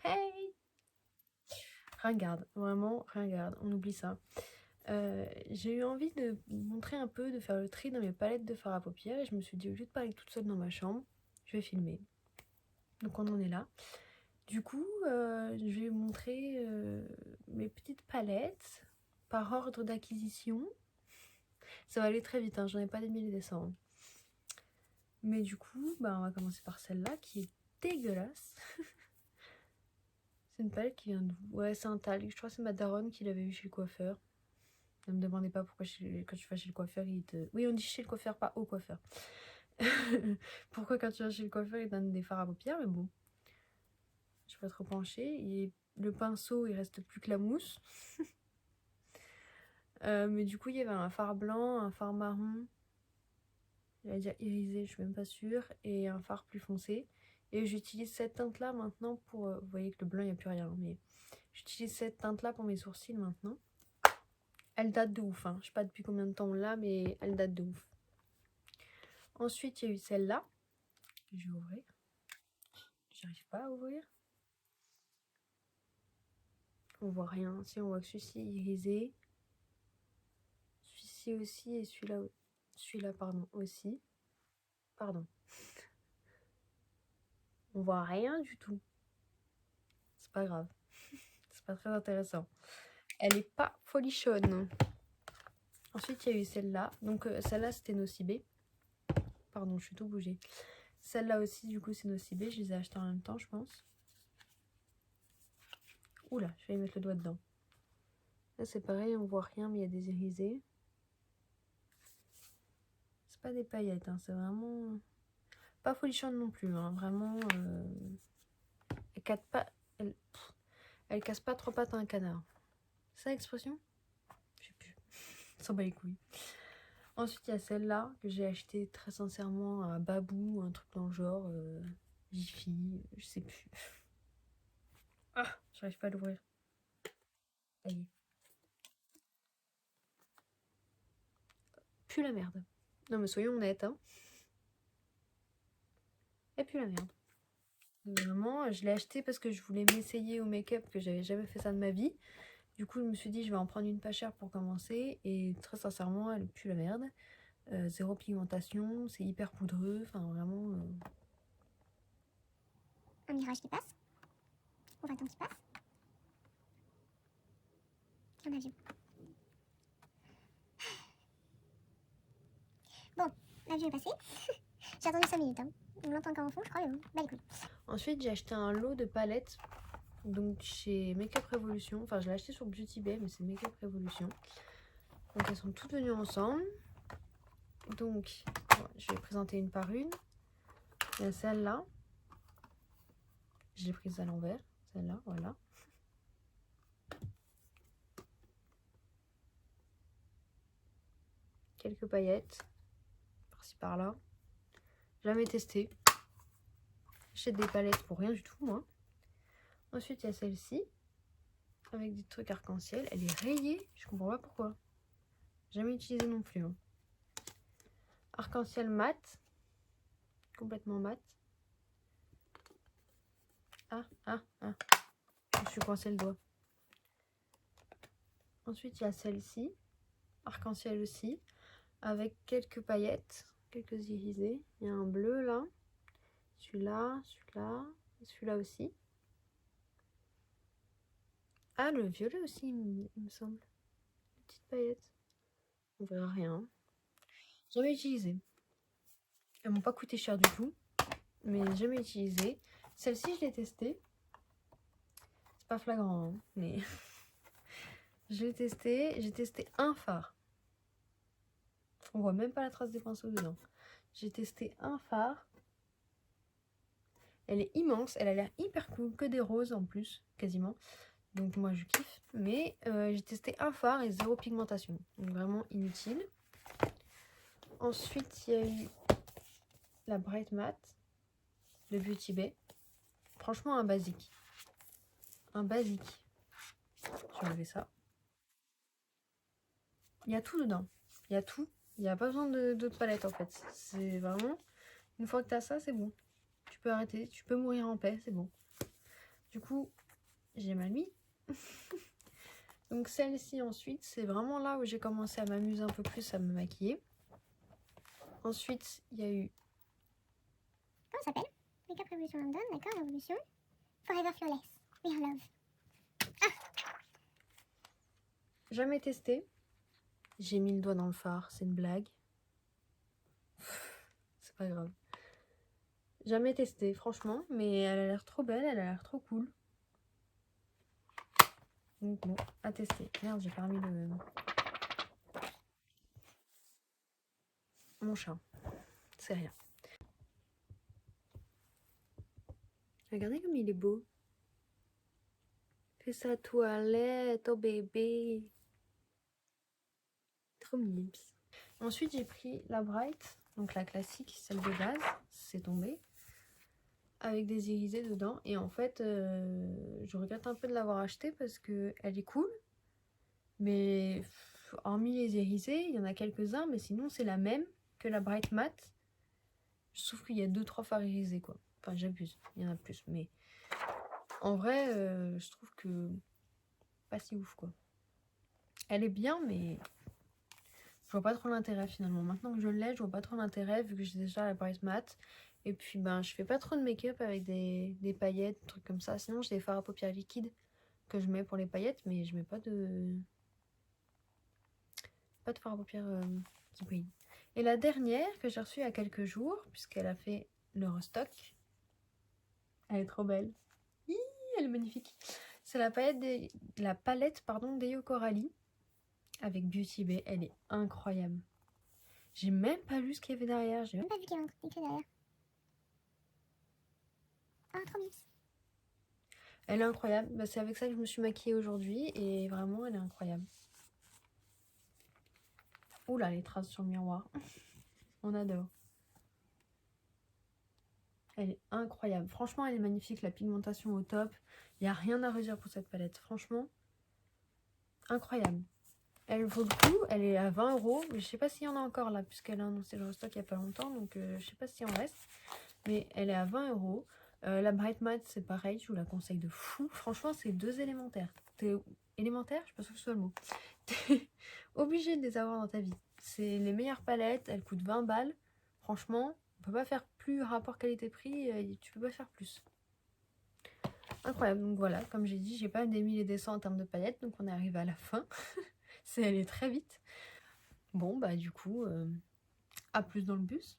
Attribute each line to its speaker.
Speaker 1: Hey! Ringarde, vraiment ringarde, on oublie ça. J'ai eu envie de montrer un peu, de faire le tri dans mes palettes de fard à paupières et je me suis dit, au lieu de parler toute seule dans ma chambre, je vais filmer. Donc on en est là. Du coup, je vais montrer mes petites palettes par ordre d'acquisition. Ça va aller très vite, hein, j'en ai pas des milliers des cents. Mais du coup, bah, on va commencer par celle-là qui est dégueulasse. C'est une palette qui vient de... Ouais, c'est un talc. Je crois que c'est ma daronne qui l'avait eu chez le coiffeur. Ne me demandez pas pourquoi quand tu vas chez le coiffeur, il te... Oui, on dit chez le coiffeur, pas au coiffeur. Pourquoi quand tu vas chez le coiffeur, il te donne des fards à paupières, mais bon. Je vais pas trop pencher. Et le pinceau, il reste plus que la mousse. Mais du coup, il y avait un fard blanc, un fard marron. Il a déjà irisé, je suis même pas sûre. Et un fard plus foncé. Et j'utilise cette teinte-là maintenant pour... vous voyez que le blanc, il n'y a plus rien. Mais j'utilise cette teinte-là pour mes sourcils maintenant. Elle date de ouf, hein. Je sais pas depuis combien de temps on l'a, mais elle date de ouf. Ensuite, il y a eu celle-là, que je vais ouvrir. J'arrive pas à ouvrir. On voit rien. Si, on voit que celui-ci est irisé. Celui-ci aussi et celui-là, pardon, aussi. Pardon. On voit rien du tout. C'est pas grave. C'est pas très intéressant. Elle est pas folichonne. Ensuite, il y a eu celle-là. Donc, celle-là, c'était Nocibé. Pardon, je suis tout bougée. Celle-là aussi, du coup, c'est Nocibé. Je les ai achetées en même temps, je pense. Oula, je vais y mettre le doigt dedans. Là, c'est pareil, on voit rien, mais il y a des irisés. C'est pas des paillettes, hein, c'est vraiment... Pas folichonne non plus, hein, vraiment... Elle casse pas trois pattes à un canard. C'est ça l'expression? Je sais plus. S'en bat les couilles. Ensuite, il y a celle-là que j'ai achetée très sincèrement à Babou, un truc dans le genre, Jiffy, je sais plus. Ah, j'arrive pas à l'ouvrir. Allez. Pue la merde. Non mais soyons honnêtes, hein. Et pue la merde. Vraiment, je l'ai acheté parce que je voulais m'essayer au make-up, que j'avais jamais fait ça de ma vie. Du coup, je me suis dit, je vais en prendre une pas chère pour commencer. Et très sincèrement, elle pue la merde. Zéro pigmentation, c'est hyper poudreux. Enfin, vraiment...
Speaker 2: Un mirage qui passe. On va attendre qu'il passe. Un avion. Bon, l'avion est passé. J'ai attendu 5 minutes. Hein. On l'entend encore en fond, je crois, mais bon, bah écoute.
Speaker 1: Ensuite, j'ai acheté un lot de palettes. Donc, chez Makeup Revolution. Enfin, je l'ai acheté sur Beauty Bay, mais c'est Makeup Revolution. Donc, elles sont toutes venues ensemble. Donc, je vais présenter une par une. Il y a celle-là. J'ai prise à l'envers. Celle-là, voilà. Quelques paillettes. Par-ci, par-là. Jamais testé. J'achète des palettes pour rien du tout, moi. Ensuite, il y a celle-ci. Avec des trucs arc-en-ciel. Elle est rayée. Je comprends pas pourquoi. Jamais utilisée non plus. Hein. Arc-en-ciel mat. Complètement mat. Ah. Je me suis coincé le doigt. Ensuite, il y a celle-ci. Arc-en-ciel aussi. Avec quelques paillettes. Quelques irisés. Il y a un bleu là. Celui-là. Celui-là. Et celui-là aussi. Ah, le violet aussi, il me semble. Une petite paillette. On verra rien. Jamais utilisé. Elles m'ont pas coûté cher du tout. Mais jamais utilisé. Celle-ci, je l'ai testée. C'est pas flagrant, hein, mais... je l'ai testée. J'ai testé un fard. On voit même pas la trace des pinceaux dedans. J'ai testé un fard. Elle est immense. Elle a l'air hyper cool. Que des roses en plus, quasiment. Donc moi, je kiffe. Mais j'ai testé un fard et zéro pigmentation. Donc vraiment inutile. Ensuite, il y a eu la Bright Matte de Beauty Bay. Franchement, un basique. Un basique. Je vais enlever ça. Il y a tout dedans. Il y a tout. Il n'y a pas besoin d'autres palettes en fait. C'est vraiment... Une fois que tu as ça, c'est bon. Tu peux arrêter. Tu peux mourir en paix, c'est bon. Du coup, j'ai mal mis. Donc celle-ci ensuite, c'est vraiment là où j'ai commencé à m'amuser un peu plus à me maquiller. Ensuite, il y a eu...
Speaker 2: Comment ça s'appelle? Make-up Revolution London, d'accord, Révolution. Forever Flawless, We Are Love.
Speaker 1: Jamais testé. J'ai mis le doigt dans le fard, c'est une blague. C'est pas grave. Jamais testé, franchement, mais elle a l'air trop belle, elle a l'air trop cool. Donc bon, à tester. Merde, j'ai pas remis le... Mon chat. C'est rien. Regardez comme il est beau. Fais sa toilette, oh bébé. Trop mignon. Ensuite, j'ai pris la Bright, donc la classique, celle de base. C'est tombé. Avec des irisés dedans. Et en fait, je regrette un peu de l'avoir acheté parce qu'elle est cool. Mais hormis les irisés, il y en a quelques-uns. Mais sinon, c'est la même que la Bright Matte. Sauf qu'il y a 2-3 fards irisés, quoi. Enfin, j'abuse. Il y en a plus. Mais en vrai, je trouve que pas si ouf, quoi. Elle est bien, mais je vois pas trop l'intérêt finalement. Maintenant que je l'ai, je vois pas trop l'intérêt vu que j'ai déjà la Bright Matte. Et puis ben je fais pas trop de make-up avec des paillettes, des trucs comme ça. Sinon j'ai des fards à paupières liquides que je mets pour les paillettes, mais je mets pas de fard à paupières qui brille. Et la dernière que j'ai reçue il y a quelques jours, puisqu'elle a fait le restock. Elle est trop belle. Hi, elle est magnifique. C'est la palette Deo Coralie avec Beauty Bay. Elle est incroyable. J'ai même pas lu ce qu'il y avait derrière. J'ai
Speaker 2: Même pas vu qu'il y avait un truc écrit derrière. Ah, trop mignon.
Speaker 1: Elle est incroyable. Bah, c'est avec ça que je me suis maquillée aujourd'hui. Et vraiment, elle est incroyable. Oula, les traces sur le miroir. On adore. Elle est incroyable. Franchement, elle est magnifique. La pigmentation au top. Il n'y a rien à redire pour cette palette. Franchement, incroyable. Elle vaut le coup. Elle est à 20 €. Je sais pas s'il y en a encore là, puisqu'elle a annoncé le restock il n'y a pas longtemps. Donc, je sais pas s'il en reste. Mais elle est à 20 €. La Bright Matte, c'est pareil. Je vous la conseille de fou. Franchement, c'est 2 élémentaires. Élémentaire, je sais pas si c'est le mot. T'es obligé de les avoir dans ta vie. C'est les meilleures palettes, elles coûtent 20 balles. Franchement, on peut pas faire plus rapport qualité-prix, tu peux pas faire plus. Incroyable, donc voilà, comme j'ai dit, j'ai pas démis les dessins en termes de paillettes, donc on est arrivé à la fin. C'est allé très vite. Bon, bah du coup, à plus dans le bus.